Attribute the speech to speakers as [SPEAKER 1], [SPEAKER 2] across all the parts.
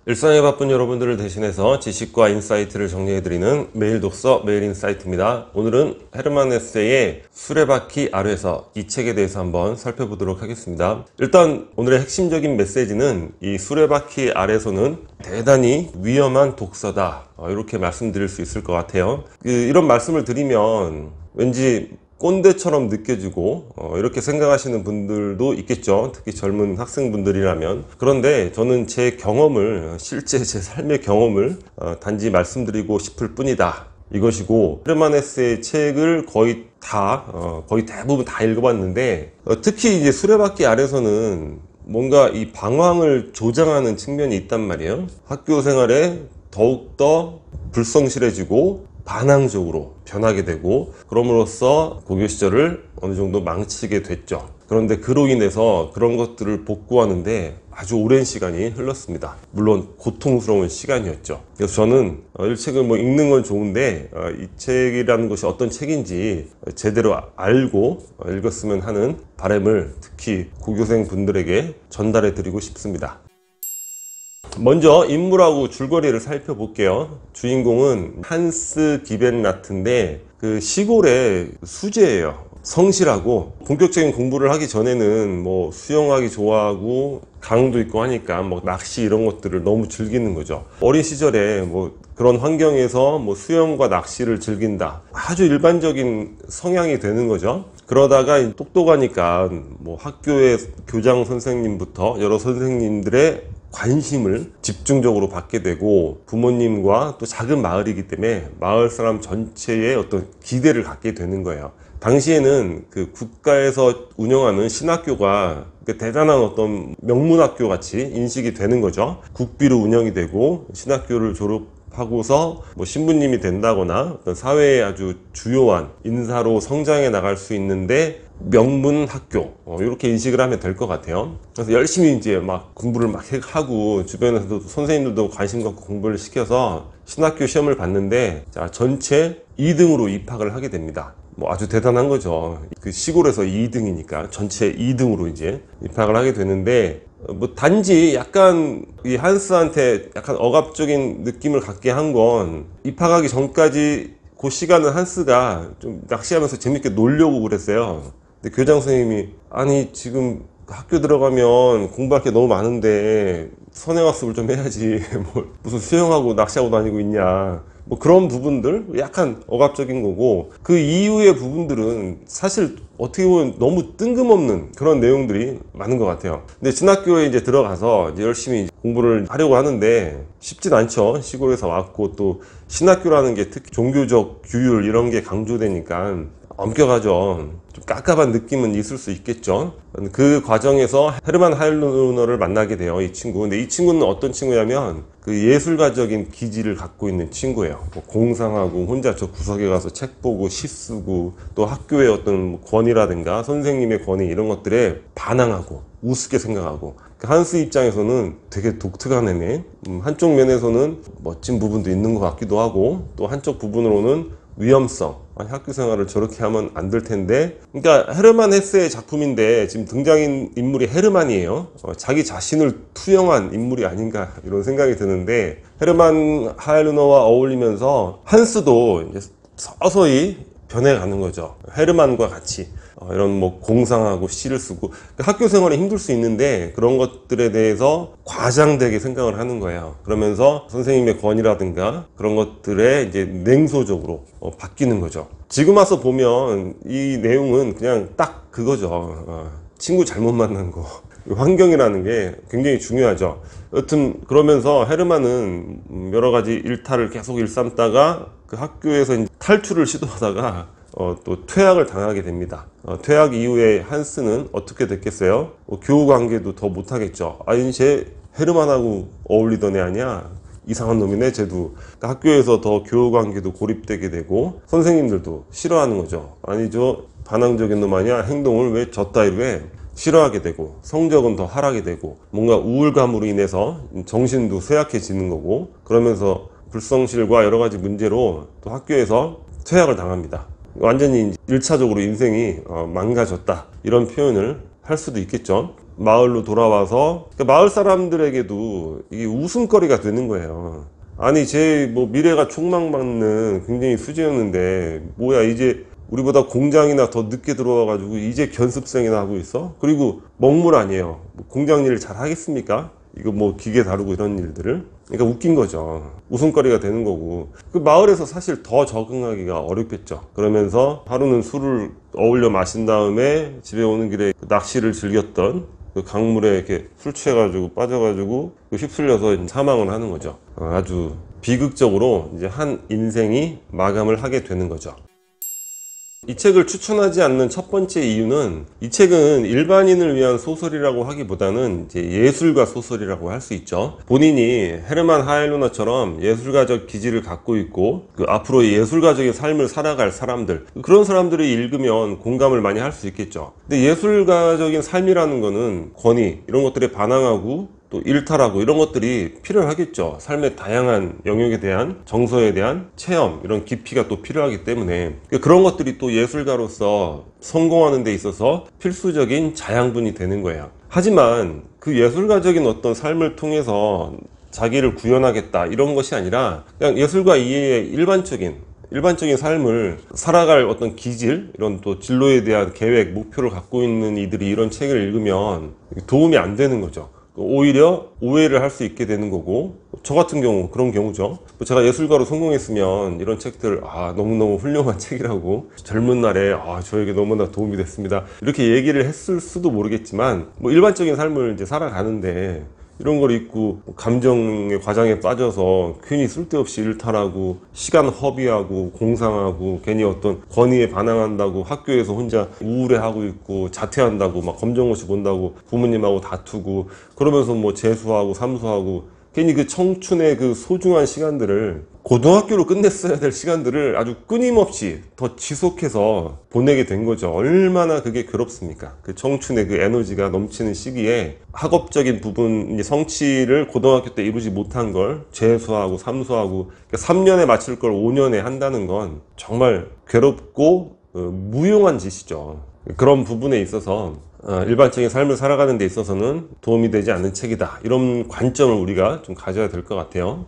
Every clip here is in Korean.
[SPEAKER 1] 일상에 바쁜 여러분들을 대신해서 지식과 인사이트를 정리해드리는 매일 독서 매일 인사이트입니다. 오늘은 헤르만 헤세의 수레바퀴 아래서 이 책에 대해서 한번 살펴보도록 하겠습니다. 일단 오늘의 핵심적인 메시지는 이 수레바퀴 아래서는 대단히 위험한 독서다, 이렇게 말씀드릴 수 있을 것 같아요. 이런 말씀을 드리면 왠지 꼰대처럼 느껴지고 이렇게 생각하시는 분들도 있겠죠. 특히 젊은 학생분들이라면. 그런데 저는 제 경험을, 실제 제 삶의 경험을 단지 말씀드리고 싶을 뿐이다, 이것이고, 헤르만 헤세의 책을 거의 대부분 다 읽어봤는데, 특히 이제 수레바퀴 아래서는 뭔가 이 방황을 조장하는 측면이 있단 말이에요. 학교 생활에 더욱더 불성실해지고 반항적으로 변하게 되고, 그럼으로써 고교 시절을 어느 정도 망치게 됐죠. 그런데 그로 인해서 그런 것들을 복구하는데 아주 오랜 시간이 흘렀습니다. 물론 고통스러운 시간이었죠. 그래서 저는 이 책을 읽는 건 좋은데 이 책이라는 것이 어떤 책인지 제대로 알고 읽었으면 하는 바람을 특히 고교생 분들에게 전달해 드리고 싶습니다. 먼저 인물하고 줄거리를 살펴볼게요. 주인공은 한스 기벤라트인데 그 시골의 수재예요. 성실하고 본격적인 공부를 하기 전에는 수영하기 좋아하고 강도 있고 하니까 낚시 이런 것들을 너무 즐기는 거죠. 어린 시절에 그런 환경에서 수영과 낚시를 즐긴다, 아주 일반적인 성향이 되는 거죠. 그러다가 똑똑하니까 학교의 교장 선생님부터 여러 선생님들의 관심을 집중적으로 받게 되고, 부모님과 또 작은 마을이기 때문에 마을 사람 전체의 어떤 기대를 갖게 되는 거예요. 당시에는 그 국가에서 운영하는 신학교가 대단한 어떤 명문학교 같이 인식이 되는 거죠. 국비로 운영이 되고, 신학교를 졸업하고서 신부님이 된다거나 어떤 사회의 아주 주요한 인사로 성장해 나갈 수 있는데 명문 학교, 이렇게 인식을 하면 될 것 같아요. 그래서 열심히 이제 공부를 하고, 주변에서도 선생님들도 관심 갖고 공부를 시켜서 신학교 시험을 봤는데, 전체 2등으로 입학을 하게 됩니다. 아주 대단한 거죠. 그 시골에서 2등이니까 전체 2등으로 이제 입학을 하게 되는데, 단지 약간 이 한스한테 약간 억압적인 느낌을 갖게 한 건, 입학하기 전까지 그 시간은 한스가 좀 낚시하면서 재밌게 놀려고 그랬어요. 근데 교장 선생님이, 아니 지금 학교 들어가면 공부할 게 너무 많은데 선행학습을 좀 해야지 무슨 수영하고 낚시하고 다니고 있냐, 그런 부분들 약간 억압적인 거고, 그 이후의 부분들은 사실 어떻게 보면 너무 뜬금없는 그런 내용들이 많은 것 같아요. 근데 진학교에 이제 들어가서 이제 열심히 공부를 하려고 하는데 쉽진 않죠. 시골에서 왔고, 또 신학교라는 게 특히 종교적 규율 이런 게 강조되니까 엄격하죠. 좀 깝깝한 느낌은 있을 수 있겠죠. 그 과정에서 헤르만 하일루너를 만나게 돼요, 이 친구. 근데 이 친구는 어떤 친구냐면 그 예술가적인 기질을 갖고 있는 친구예요. 공상하고 혼자 저 구석에 가서 책 보고 시 쓰고, 또 학교의 어떤 권위라든가 선생님의 권위 이런 것들에 반항하고 우습게 생각하고, 한스 입장에서는 되게 독특한 애네. 한쪽 면에서는 멋진 부분도 있는 것 같기도 하고, 또 한쪽 부분으로는 위험성, 학교 생활을 저렇게 하면 안 될 텐데. 그러니까 헤르만 헤세의 작품인데 지금 등장인 인물이 헤르만이에요. 자기 자신을 투영한 인물이 아닌가, 이런 생각이 드는데, 헤르만 하일루너와 어울리면서 한스도 이제 서서히 변해가는 거죠. 헤르만과 같이 이런 공상하고 시를 쓰고, 학교 생활이 힘들 수 있는데 그런 것들에 대해서 과장되게 생각을 하는 거예요. 그러면서 선생님의 권위라든가 그런 것들에 이제 냉소적으로 바뀌는 거죠. 지금 와서 보면 이 내용은 그냥 딱 그거죠. 친구 잘못 만난 거. 환경이라는 게 굉장히 중요하죠. 여튼 그러면서 헤르만은 여러 가지 일탈을 계속 일삼다가 그 학교에서 탈출을 시도하다가 또 퇴학을 당하게 됩니다. 퇴학 이후에 한스는 어떻게 됐겠어요? 교우 관계도 더 못하겠죠. 아니, 쟤 헤르만하고 어울리던 애 아니야? 이상한 놈이네 쟤도. 그러니까 학교에서 더 교우 관계도 고립되게 되고, 선생님들도 싫어하는 거죠. 아니, 저 반항적인 놈 아니야? 행동을 왜 저 따위로 해? 싫어하게 되고, 성적은 더 하락이 되고, 뭔가 우울감으로 인해서 정신도 쇠약해지는 거고, 그러면서 불성실과 여러 가지 문제로 또 학교에서 퇴학을 당합니다. 완전히 1차적으로 인생이 망가졌다, 이런 표현을 할 수도 있겠죠. 마을로 돌아와서 그러니까 마을 사람들에게도 이게 웃음거리가 되는 거예요. 아니 제 뭐 미래가 촉망받는 굉장히 수재였는데 뭐야 이제 우리보다 공장이나 더 늦게 들어와가지고 이제 견습생이나 하고 있어? 그리고 먹물 아니에요. 뭐 공장 일을 잘 하겠습니까? 이거 뭐 기계 다루고 이런 일들을. 그러니까 웃긴 거죠. 웃음거리가 되는 거고. 그 마을에서 사실 더 적응하기가 어렵겠죠. 그러면서 하루는 술을 어울려 마신 다음에 집에 오는 길에 낚시를 즐겼던 그 강물에 이렇게 술 취해가지고 빠져가지고 휩쓸려서 사망을 하는 거죠. 아주 비극적으로 이제 한 인생이 마감을 하게 되는 거죠. 이 책을 추천하지 않는 첫 번째 이유는 이 책은 일반인을 위한 소설이라고 하기보다는 이제 예술가 소설이라고 할 수 있죠. 본인이 헤르만 하이로나처럼 예술가적 기질을 갖고 있고 그 앞으로 예술가적인 삶을 살아갈 사람들, 그런 사람들이 읽으면 공감을 많이 할 수 있겠죠. 근데 예술가적인 삶이라는 거는 권위 이런 것들에 반항하고 또 일탈하고 이런 것들이 필요하겠죠. 삶의 다양한 영역에 대한 정서에 대한 체험 이런 깊이가 또 필요하기 때문에 그런 것들이 또 예술가로서 성공하는 데 있어서 필수적인 자양분이 되는 거예요. 하지만 그 예술가적인 어떤 삶을 통해서 자기를 구현하겠다 이런 것이 아니라 그냥 예술가 이외의 일반적인 삶을 살아갈 어떤 기질, 이런 또 진로에 대한 계획, 목표를 갖고 있는 이들이 이런 책을 읽으면 도움이 안 되는 거죠. 오히려 오해를 할 수 있게 되는 거고, 저 같은 경우 그런 경우죠. 제가 예술가로 성공했으면 이런 책들 너무너무 훌륭한 책이라고 젊은 날에 저에게 너무나 도움이 됐습니다 이렇게 얘기를 했을 수도 모르겠지만, 뭐 일반적인 삶을 이제 살아가는데 이런 걸 읽고 감정의 과장에 빠져서 괜히 쓸데없이 일탈하고 시간 허비하고 공상하고 괜히 어떤 권위에 반항한다고 학교에서 혼자 우울해하고 있고 자퇴한다고 막 검정고시 본다고 부모님하고 다투고 그러면서 뭐 재수하고 삼수하고 괜히 그 청춘의 그 소중한 시간들을, 고등학교로 끝냈어야 될 시간들을 아주 끊임없이 더 지속해서 보내게 된 거죠. 얼마나 그게 괴롭습니까? 그 청춘의 그 에너지가 넘치는 시기에 학업적인 부분, 성취를 고등학교 때 이루지 못한 걸 재수하고 삼수하고 3년에 마칠 걸 5년에 한다는 건 정말 괴롭고 무용한 짓이죠. 그런 부분에 있어서 일반적인 삶을 살아가는 데 있어서는 도움이 되지 않는 책이다, 이런 관점을 우리가 좀 가져야 될 것 같아요.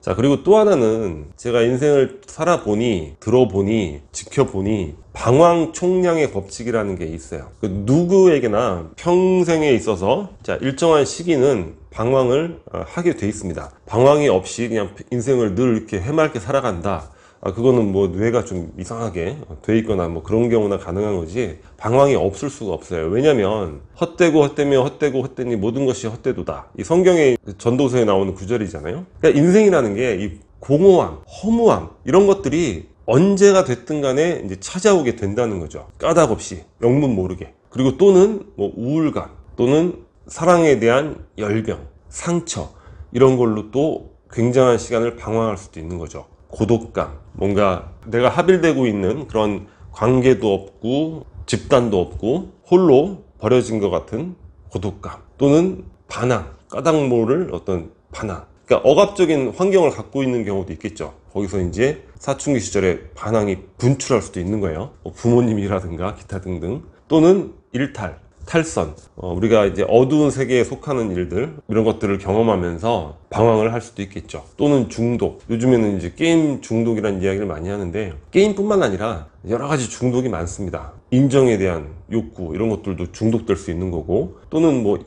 [SPEAKER 1] 자, 그리고 또 하나는 제가 인생을 살아보니, 들어보니, 지켜보니 방황 총량의 법칙이라는 게 있어요. 그 누구에게나 평생에 있어서 일정한 시기는 방황을 하게 돼 있습니다. 방황이 없이 그냥 인생을 늘 이렇게 해맑게 살아간다, 그거는 뭐 뇌가 좀 이상하게 돼 있거나 뭐 그런 경우나 가능한 거지, 방황이 없을 수가 없어요. 왜냐면 헛되고 헛되며 헛되고 헛되니 모든 것이 헛되도다, 이 성경의 전도서에 나오는 구절이잖아요. 그러니까 인생이라는 게 이 공허함, 허무함 이런 것들이 언제가 됐든 간에 이제 찾아오게 된다는 거죠. 까닭 없이, 영문 모르게. 그리고 또는 뭐 우울감, 또는 사랑에 대한 열병, 상처, 이런 걸로 또 굉장한 시간을 방황할 수도 있는 거죠. 고독감, 뭔가 내가 합일되고 있는 그런 관계도 없고 집단도 없고 홀로 버려진 것 같은 고독감, 또는 반항, 까닭 모를 어떤 반항, 그러니까 억압적인 환경을 갖고 있는 경우도 있겠죠. 거기서 이제 사춘기 시절에 반항이 분출할 수도 있는 거예요. 부모님이라든가 기타 등등. 또는 일탈, 탈선, 우리가 이제 어두운 세계에 속하는 일들, 이런 것들을 경험하면서 방황을 할 수도 있겠죠. 또는 중독, 요즘에는 이제 게임 중독이라는 이야기를 많이 하는데 게임뿐만 아니라 여러 가지 중독이 많습니다. 인정에 대한 욕구, 이런 것들도 중독될 수 있는 거고, 또는 뭐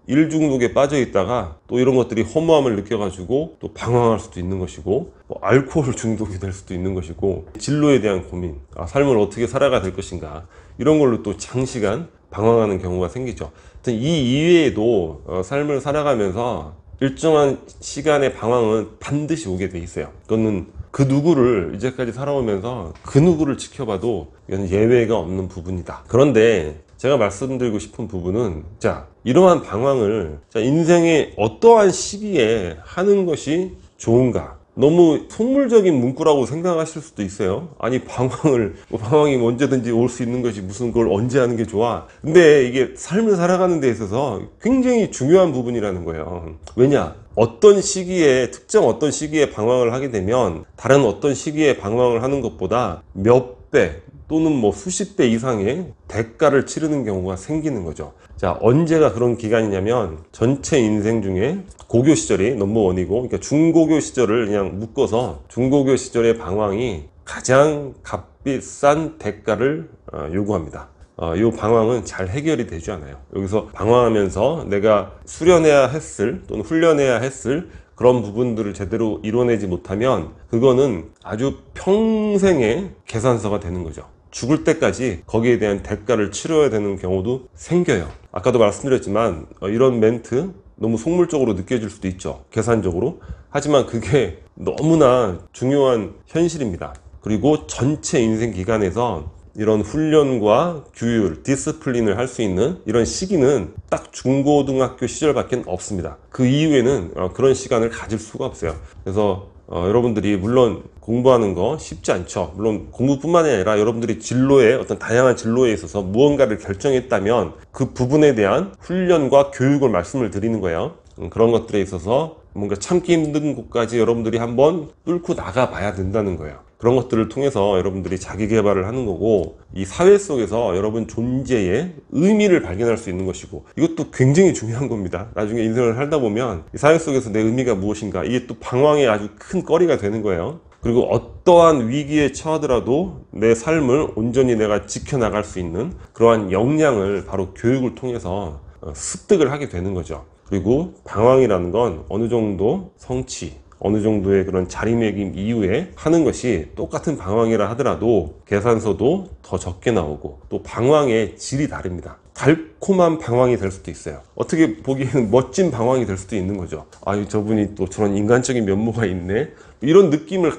[SPEAKER 1] 일 중독에 빠져 있다가 또 이런 것들이 허무함을 느껴가지고 또 방황할 수도 있는 것이고, 뭐 알코올 중독이 될 수도 있는 것이고, 진로에 대한 고민, 삶을 어떻게 살아가야 될 것인가, 이런 걸로 또 장시간 방황하는 경우가 생기죠. 이 이외에도 삶을 살아가면서 일정한 시간의 방황은 반드시 오게 돼 있어요. 그거는 그 누구를 이제까지 살아오면서 그 누구를 지켜봐도 이건 예외가 없는 부분이다. 그런데 제가 말씀드리고 싶은 부분은, 이러한 방황을 인생의 어떠한 시기에 하는 것이 좋은가? 너무 속물적인 문구라고 생각하실 수도 있어요. 아니, 방황이 언제든지 올 수 있는 것이 무슨 그걸 언제 하는 게 좋아? 근데 이게 삶을 살아가는 데 있어서 굉장히 중요한 부분이라는 거예요. 왜냐? 특정 어떤 시기에 방황을 하게 되면 다른 어떤 시기에 방황을 하는 것보다 몇 배 또는 뭐 수십 배 이상의 대가를 치르는 경우가 생기는 거죠. 자, 언제가 그런 기간이냐면 전체 인생 중에 고교 시절이 넘버원이고, 그러니까 중고교 시절을 그냥 묶어서 중고교 시절의 방황이 가장 값비싼 대가를 요구합니다. 이 방황은 잘 해결이 되지 않아요. 여기서 방황하면서 내가 수련해야 했을 또는 훈련해야 했을 그런 부분들을 제대로 이뤄내지 못하면 그거는 아주 평생의 계산서가 되는 거죠. 죽을 때까지 거기에 대한 대가를 치러야 되는 경우도 생겨요. 아까도 말씀드렸지만 이런 멘트 너무 속물적으로 느껴질 수도 있죠. 계산적으로. 하지만 그게 너무나 중요한 현실입니다. 그리고 전체 인생 기간에서 이런 훈련과 규율, 디스플린을 할 수 있는 이런 시기는 딱 중고등학교 시절밖에 없습니다. 그 이후에는 그런 시간을 가질 수가 없어요. 그래서 여러분들이 물론 공부하는 거 쉽지 않죠. 물론 공부뿐만이 아니라 여러분들이 진로에 어떤 다양한 진로에 있어서 무언가를 결정했다면 그 부분에 대한 훈련과 교육을 말씀을 드리는 거예요. 그런 것들에 있어서 뭔가 참기 힘든 곳까지 여러분들이 한번 뚫고 나가 봐야 된다는 거예요. 그런 것들을 통해서 여러분들이 자기 개발을 하는 거고, 이 사회 속에서 여러분 존재의 의미를 발견할 수 있는 것이고, 이것도 굉장히 중요한 겁니다. 나중에 인생을 살다 보면 이 사회 속에서 내 의미가 무엇인가, 이게 또 방황의 아주 큰 거리가 되는 거예요. 그리고 어떠한 위기에 처하더라도 내 삶을 온전히 내가 지켜나갈 수 있는 그러한 역량을 바로 교육을 통해서 습득을 하게 되는 거죠. 그리고 방황이라는 건 어느 정도 성취, 어느 정도의 그런 자리매김 이후에 하는 것이 똑같은 방황이라 하더라도 계산서도 더 적게 나오고, 또 방황의 질이 다릅니다. 달콤한 방황이 될 수도 있어요. 어떻게 보기에는 멋진 방황이 될 수도 있는 거죠. 아, 저분이 또 저런 인간적인 면모가 있네, 이런 느낌을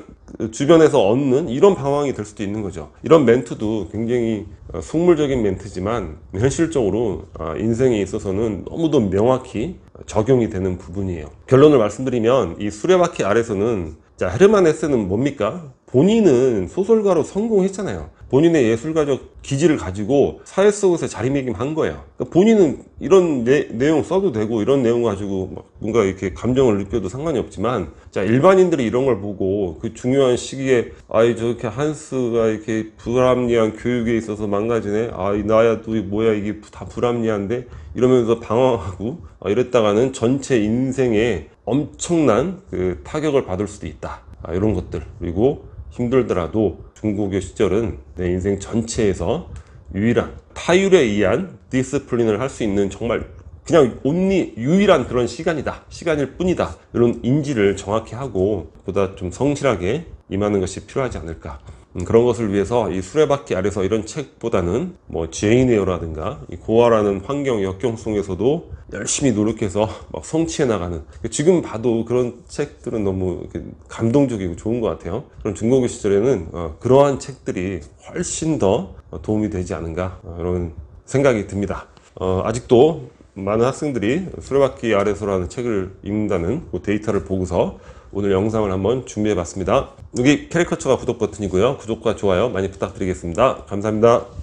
[SPEAKER 1] 주변에서 얻는 이런 방황이 될 수도 있는 거죠. 이런 멘트도 굉장히 속물적인 멘트지만 현실적으로 인생에 있어서는 너무도 명확히 적용이 되는 부분이에요. 결론을 말씀드리면 이 수레바퀴 아래서는, 자, 헤르만 헤세는 뭡니까? 본인은 소설가로 성공했잖아요. 본인의 예술가적 기질을 가지고 사회 속에서 자리매김한 거예요. 그러니까 본인은 이런 내용 써도 되고, 이런 내용 가지고 막 뭔가 이렇게 감정을 느껴도 상관이 없지만, 자, 일반인들이 이런 걸 보고 그 중요한 시기에 저렇게 한스가 이렇게 불합리한 교육에 있어서 망가지네, 나야 또 뭐야 이게 다 불합리한데, 이러면서 방황하고 이랬다가는 전체 인생에 엄청난 그 타격을 받을 수도 있다. 이런 것들. 그리고 힘들더라도 중고교 시절은 내 인생 전체에서 유일한, 타율에 의한 디스플린을 할 수 있는 정말 그냥 온리 유일한 그런 시간일 뿐이다. 이런 인지를 정확히 하고 보다 좀 성실하게 임하는 것이 필요하지 않을까. 그런 것을 위해서 이 수레바퀴 아래서 이런 책보다는 뭐 제인 에어라든가 이 고아라는 환경 역경 속에서도 열심히 노력해서 막 성취해 나가는, 지금 봐도 그런 책들은 너무 감동적이고 좋은 것 같아요. 그럼 중고교 시절에는 그러한 책들이 훨씬 더 도움이 되지 않은가, 이런 생각이 듭니다. 아직도 많은 학생들이 수레바퀴 아래서라는 책을 읽는다는 그 데이터를 보고서 오늘 영상을 한번 준비해 봤습니다. 여기 캐리커처가 구독 버튼이고요. 구독과 좋아요 많이 부탁드리겠습니다. 감사합니다.